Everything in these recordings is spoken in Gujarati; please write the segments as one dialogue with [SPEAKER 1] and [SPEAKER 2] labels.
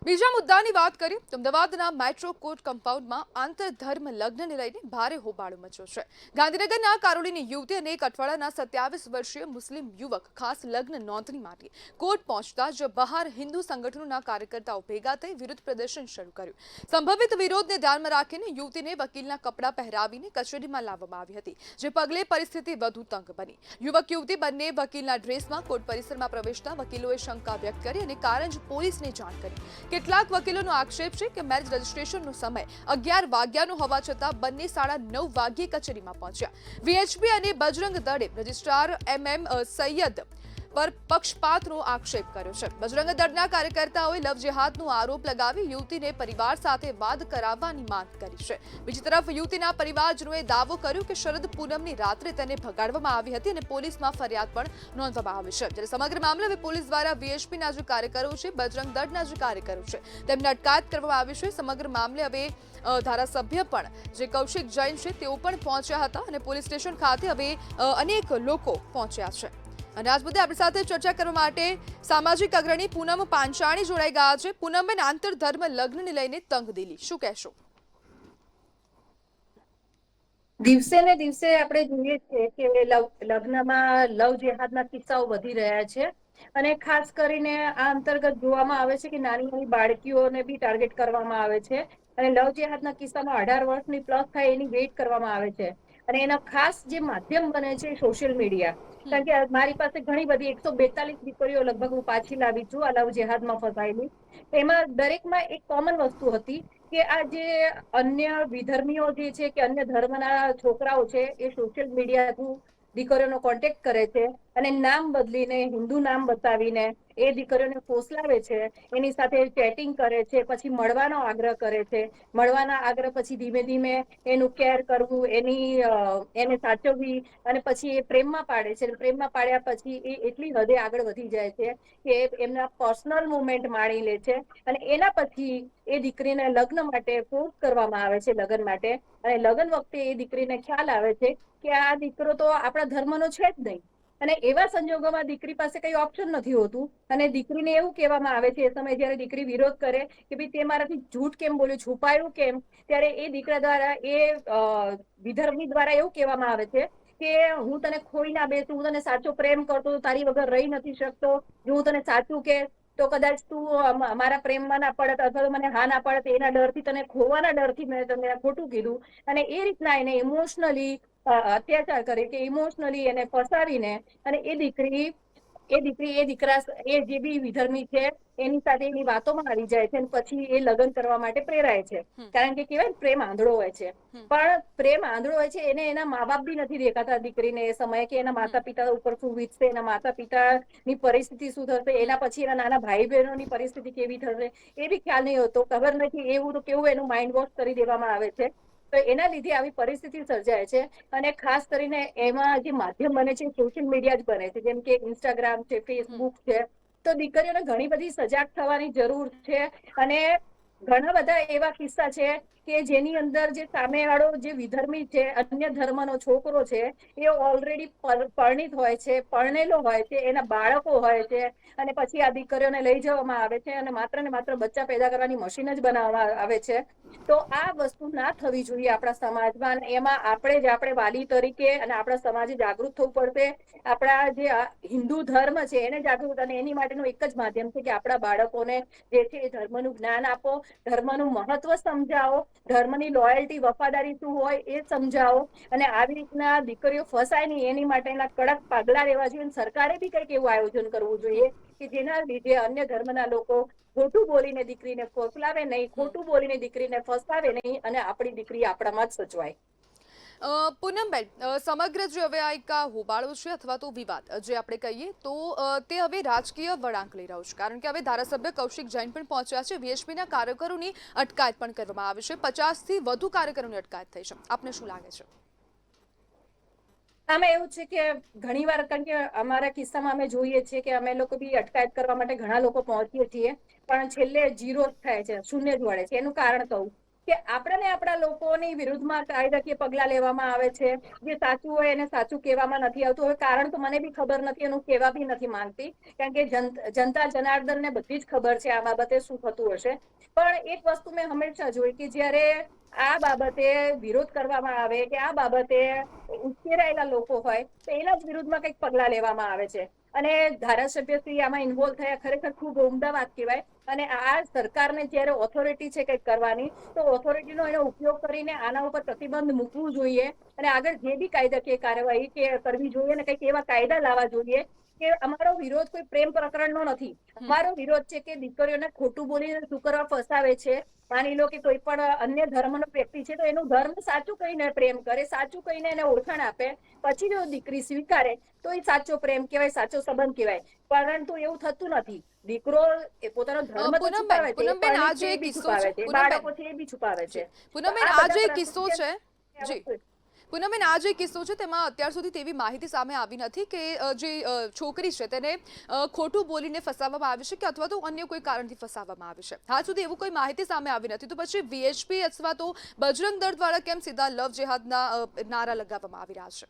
[SPEAKER 1] બીજા મુદ્દાની વાત કરીએ તો અમદાવાદના મેટ્રો કોર્ટ કમ્પાઉન્ડમાં આંતરધર્મ લગ્નને લઈને ભારે હોબાળો મચ્યો છે। ગાંધીનગરના કારોલીની યુવતી અને એક અઠવાડિયાના 27 વર્ષીય મુસ્લિમ યુવક ખાસ લગ્ન નોંધણી માટે કોર્ટ પહોંચતા જ બહાર હિન્દુ સંગઠનોના કાર્યકર્તાઓ ભેગા થઈ વિરોધ પ્રદર્શન શરૂ કર્યું। સંભવિત વિરોધને ધ્યાનમાં રાખીને યુવતીને વકીલના કપડાં પહેરાવીને કચેરીમાં લાવવામાં આવી હતી, જે પગલે પરિસ્થિતિ વધુ તંગ બની। યુવક યુવતી બંને વકીલના ડ્રેસમાં કોર્ટ પરિસરમાં પ્રવેશતા વકીલોએ શંકા વ્યક્ત કરી અને કારંજ પોલીસને જાણ કરી। કેટલાક વકીલોનો આક્ષેપ છે કે મેરેજ રજિસ્ટ્રેશનનો સમય 11 વાગ્યાનો હોવા છતાં બંને 9:30 વાગ્યે કચેરીમાં પહોંચ્યા। વીએચપી અને બજરંગ દળે રજિસ્ટ્રાર MM સૈયદ પર પક્ષપાતનો આક્ષેપ કર્યો છે। બજરંગ દળના કાર્યકર્તાઓએ લવ જેહાદનો આરોપ લગાવી યુવતીને પરિવાર સાથે વાદ કરાવવાની માંગ કરી છે। બીજી તરફ યુવતીના પરિવારજનોએ દાવો કર્યો કે શરદ પૂનમની રાત્રે તેને ભગાડવામાં આવી હતી અને પોલીસમાં ફરિયાદ પણ નોંધવામાં આવી છે। જ્યારે સમગ્ર મામલે હવે પોલીસ દ્વારા વીએચપીના જે કાર્યકરો છે, બજરંગ દળના જે કાર્યકરો છે, તેમને અટકાયત કરવામાં આવી છે। સમગ્ર મામલે હવે ધારાસભ્ય પણ જે કૌશિક જૈન છે તેઓ પણ પહોંચ્યા હતા અને પોલીસ સ્ટેશન ખાતે હવે અનેક લોકો પહોંચ્યા છે। અને આજ મુદ્દે આપણી સાથે ચર્ચા કરવા માટે સામાજિક અગ્રણી પૂનમ પાંચાણી જોડાઈ ગયા છે। પૂનમબેન, આંતરધર્મ લગ્નને લઈને તંગદિલી શું કહેશો?
[SPEAKER 2] દિવસે ને દિવસે આપણે જોઈએ છીએ કે લગ્નમાં લવ જેહાદના કિસ્સાઓ વધી રહ્યા છે અને ખાસ કરીને આ અંતર્ગત જોવામાં આવે છે કે નાની નાની બાળકીઓને બી ટાર્ગેટ કરવામાં આવે છે અને લવ જેહાદના કિસ્સામાં 18 વર્ષની પ્લસ થાય એની વેઇટ કરવામાં આવે છે અને એના ખાસ જે માધ્યમ બને છે સોશિયલ મીડિયા। કારણ કે મારી પાસે ઘણી બધી 142 દીકરીઓ લગભગ હું પાછી લાવી છું આ લવ જેહાદમાં ફસાયેલી। એમાં દરેકમાં એક કોમન વસ્તુ હતી કે આ જે અન્ય વિધર્મીઓ જે છે કે અન્ય ધર્મના છોકરાઓ છે એ સોશિયલ મીડિયા થ્રુ દીકરીઓનો કોન્ટેક્ટ કરે છે અને નામ બદલીને હિન્દુ નામ બતાવીને એ દીકરીઓને ફોસલાવે છે, એની સાથે ચેટિંગ કરે છે, પછી મળવાનો આગ્રહ કરે છે। મળવાના આગ્રહ પછી ધીમે ધીમે એનું કેર કરવું, એને સાચવવી અને પછી એ પ્રેમમાં પાડે છે। પ્રેમમાં પાડ્યા પછી એ એટલી હદે આગળ વધી જાય છે કે એમના પર્સનલ મુમેન્ટ માણી લે છે અને એના પછી એ દીકરીને લગ્ન માટે ફોર્સ કરવામાં આવે છે લગ્ન માટે। અને લગ્ન વખતે એ દીકરીને ખ્યાલ આવે છે કે આ દીકરો તો આપણા ધર્મનો છે જ નહીં અને એવા સંજોગોમાં દીકરી પાસે કઈ ઓપ્શન નથી હોતું અને દીકરીને એવું કહેવામાં આવે છે એ સમયે જયારે દીકરી વિરોધ કરે કે ભાઈ તે મારાથી જૂઠ કેમ બોલ્યું, છુપાયું કેમ, ત્યારે એ દીકરા દ્વારા વિધર્મી દ્વારા એવું કહેવામાં આવે છે કે હું તને ખોઈ ના બેસું, હું તને સાચો પ્રેમ કરતો, તારી વગર રહી નથી શકતો, જો હું તને સાચું કે તો કદાચ તું મારા પ્રેમમાં ના પડત અથવા તો મને હા ના પડત, એના ડરથી તને ખોવાના ડરથી મેં તને ખોટું કીધું અને એ રીતના એને ઇમોશનલી અત્યાચાર કરે કે ઇમોશનલી એને ફસાવીને અને એ દીકરા એ જે બી વિધર્મી છે એની સાથે એની વાતોમાં આવી જાય છે અને પછી એ લગ્ન કરવા માટે પ્રેરાય છે। કારણ કે કહેવાય પ્રેમ આંધળો હોય છે પણ પ્રેમ આંધળો હોય છે એને એના મા બાપ બી નથી દેખાતા દીકરીને એ સમયે કે એના માતા પિતા ઉપર શું વીતશે, એના માતા પિતાની પરિસ્થિતિ શું થશે, એના પછી એના નાના ભાઈ બહેનોની પરિસ્થિતિ કેવી થશે એ બી ખ્યાલ નહીં હોતો। ખબર નથી એવું તો કેવું એનું માઇન્ડ વોશ કરી દેવામાં આવે છે તો એના લીધે આવી પરિસ્થિતિ સર્જાય છે અને ખાસ કરીને એમાં જે માધ્યમ બને છે સોશિયલ મીડિયા જ બને છે, જેમ કે ઇન્સ્ટાગ્રામ છે, ફેસબુક છે। તો દીકરીઓને ઘણી બધી સજાગ થવાની જરૂર છે અને ઘણા બધા એવા કિસ્સા છે કે જેની અંદર જે સામેવાળો જે વિધર્મી છે, અન્ય ધર્મનો છોકરો છે, એ ઓલરેડી પરણિત હોય છે, પરણેલો હોય છે, એના બાળકો હોય છે અને પછી આ દીકરીઓને લઈ જવામાં આવે છે અને માત્ર ને માત્ર બચ્ચા પેદા કરવાની મશીન જ બનાવવામાં આવે છે। તો આ વસ્તુ ના થવી જોઈએ આપણા સમાજમાં અને એમાં આપણે વાલી તરીકે અને આપણા સમાજે જાગૃત થવું પડશે। આપણા જે હિન્દુ ધર્મ છે એને જાગૃત અને એની માટેનું એક જ માધ્યમ છે કે આપણા બાળકોને જે છે એ ધર્મનું જ્ઞાન આપો, ધર્મનું મહત્વ સમજાવો, ધર્મની લોયલ્ટી વફાદારી શું હોય એ સમજાવો અને આવી રીતના દીકરીઓ ફસાય નહીં એની માટેના કડક પગલા લેવા જોઈએ। સરકારે બી કંઈક એવું આયોજન કરવું જોઈએ કે જેના લીધે અન્ય ધર્મના લોકો ખોટું બોલીને દીકરીને ફોસલાવે નહીં, ખોટું બોલીને દીકરીને ફસાવે નહીં અને આપણી દીકરી આપણામાં જ સચવાય।
[SPEAKER 1] પૂનમબેન, સમગ્ર જે હવે આ એક હોબાળો છે અથવા તો વિવાદ જે આપણે કહીએ તો તે હવે રાજકીય વળાંક લઈ રહ્યો છે, કારણ કે હવે ધારાસભ્ય કૌશિક જૈન પણ પહોંચ્યા છે, વીએચપીના કાર્યકરોની અટકાયત પણ કરવામાં આવી છે, 50થી વધુ કાર્યકરોની અટકાયત થઈ છે। આપને શું લાગે છે?
[SPEAKER 2] આમાં એવું છે કે ઘણી વાર કારણ કે અમારા કિસ્સામાં અમે જોઈએ છીએ કે અમે લોકો બી અટકાયત કરવા માટે ઘણા લોકો પહોંચીએ છીએ પણ છેલ્લે ઝીરો થાય છે, શૂન્ય જ વળે છે। એનું કારણ કહું કે આપણા લોકોની વિરુદ્ધમાં કાયદાકીય પગલાં લેવામાં આવે છે. જે સાચું હોય એને સાચું કહેવામાં નથી આવતું. હવે કારણ તો મને બી ખબર નથી, એનું કહેવા બી નથી માંગતી, કારણ કે જનતા જનાર્દનને બધી જ ખબર છે આ બાબતે શું થતું હશે. પણ એક વસ્તુ મેં હંમેશા જોઈ કે જ્યારે આ બાબતે વિરોધ કરવામાં આવે કે આ બાબતે ઉશ્કેરાયેલા લોકો હોય તો એના જ વિરુદ્ધમાં કંઈક પગલાં લેવામાં આવે છે. અને ધારાસભ્ય શ્રી આમાં ઇન્વોલ્વ થયા, ખરેખર ખૂબ ઉમદા વાત કહેવાય. અને આ સરકારને જ્યારે ઓથોરિટી છે કંઈક કરવાની, તો ઓથોરિટીનો એનો ઉપયોગ કરીને આના ઉપર પ્રતિબંધ મૂકવું જોઈએ અને આગળ જે બી કાયદાકીય કાર્યવાહી કે કરવી જોઈએ અને કંઈક એવા કાયદા લાવવા જોઈએ કે અમારો વિરોધ કોઈ પ્રેમ પ્રકરણનો નથી. અમારો વિરોધ છે કે દીકરીઓને ખોટું બોલીને શું કરવા ફસાવે છે. માની લો કે કોઈ પણ અન્ય ધર્મનો વ્યક્તિ છે તો એનું ધર્મ સાચું કહીને પ્રેમ કરે, સાચું કહીને એને ઓળખાણ આપે, પછી જો દીકરી સ્વીકારે તો એ સાચો પ્રેમ કહેવાય, સાચો સંબંધ કહેવાય. પરંતુ એવું થતું નથી. દીકરો એ પોતાનો ધર્મ તો છુપાવે છે, એ
[SPEAKER 1] પૂનમબેન
[SPEAKER 2] પરણે
[SPEAKER 1] આ
[SPEAKER 2] છે
[SPEAKER 1] જે
[SPEAKER 2] એ બી
[SPEAKER 1] કિસ્સો છે,
[SPEAKER 2] છુપાવે છે, બાળકો છે એ બી છુપાવે
[SPEAKER 1] જી
[SPEAKER 2] છે. તો
[SPEAKER 1] પૂનમબેન
[SPEAKER 2] આ
[SPEAKER 1] આ
[SPEAKER 2] બધા
[SPEAKER 1] જે કિસ્સો
[SPEAKER 2] પ્રસંગે
[SPEAKER 1] છે, જી પૂનમબેન આ જે કિસ્સો છે તેમાં અત્યાર સુધી તેવી માહિતી સામે આવી નથી કે જે છોકરી છે તેને ખોટું બોલીને ફસાવવામાં આવી છે કે અથવા તો અન્ય કોઈ કારણથી ફસાવવામાં આવી છે. હાલ સુધી એવું કોઈ માહિતી સામે આવી નથી. તો પછી વીએચપી અથવા તો બજરંગ દળ દ્વારા કેમ સીધા લવ જેહાદના નારા લગાવવામાં આવી રહ્યા છે?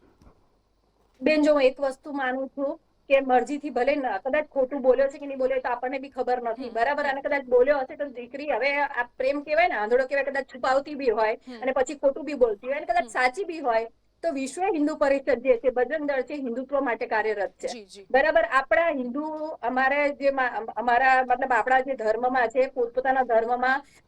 [SPEAKER 2] બેન, જો હું એક વસ્તુ માનું છું કે મરજીથી ભલે કદાચ ખોટું બોલ્યો છે કે નહીં બોલ્યો તો આપણને બી ખબર નથી, બરાબર. અને કદાચ બોલ્યો હશે તો દીકરી, હવે આ પ્રેમ કહેવાય ને, આંધળો કહેવાય, કદાચ છુપાવતી બી હોય અને પછી ખોટું બી બોલતી હોય અને કદાચ સાચી બી હોય તો વિશ્વ હિન્દુ પરિષદ જે છે, બજરંગ દળ છે, હિન્દુત્વ માટે કાર્યરત છે,
[SPEAKER 1] જી જી
[SPEAKER 2] બરાબર. આપણા હિન્દુ, અમારા મતલબ આપણા જે ધર્મમાં છે, પોતપોતાના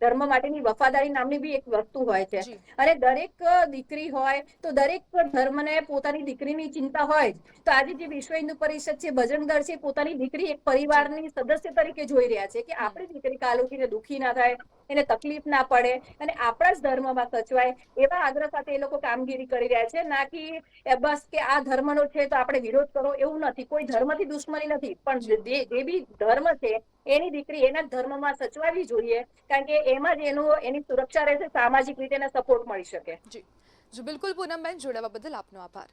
[SPEAKER 2] ધર્મ માટેની વફાદારી નામની બી એક વસ્તુ હોય છે.
[SPEAKER 1] જી
[SPEAKER 2] અને દરેક દીકરી હોય તો દરેક ધર્મને પોતાની દીકરીની ચિંતા હોય જ. તો આજે જે વિશ્વ હિન્દુ પરિષદ છે, બજરંગ દળ છે, પોતાની દીકરી એક
[SPEAKER 1] જી
[SPEAKER 2] પરિવારની સદસ્ય તરીકે જોઈ રહ્યા છે કે આપણી દીકરી કાલ ઉઠીને દુઃખી ના થાય, એને તકલીફ ના પડે અને આપણા જ ધર્મમાં સચવાય, એવા આગ્રહ સાથે એ લોકો કામગીરી કરી રહ્યા છે. ના કે બસ કે આ ધર્મનો છે તો આપણે વિરોધ કરો, એવું નથી. કોઈ
[SPEAKER 1] જી
[SPEAKER 2] ધર્મથી દુશ્મની નથી,
[SPEAKER 1] જી
[SPEAKER 2] પણ જે બી ધર્મ છે એની દીકરી એના ધર્મમાં સચવાવી જોઈએ, કારણ કે એમાં જ એની સુરક્ષા રહેશે, સામાજિક રીતે એને સપોર્ટ મળી શકે.
[SPEAKER 1] જી જી બિલકુલ પૂનમબેન, જોડાવા બદલ આપનો આભાર.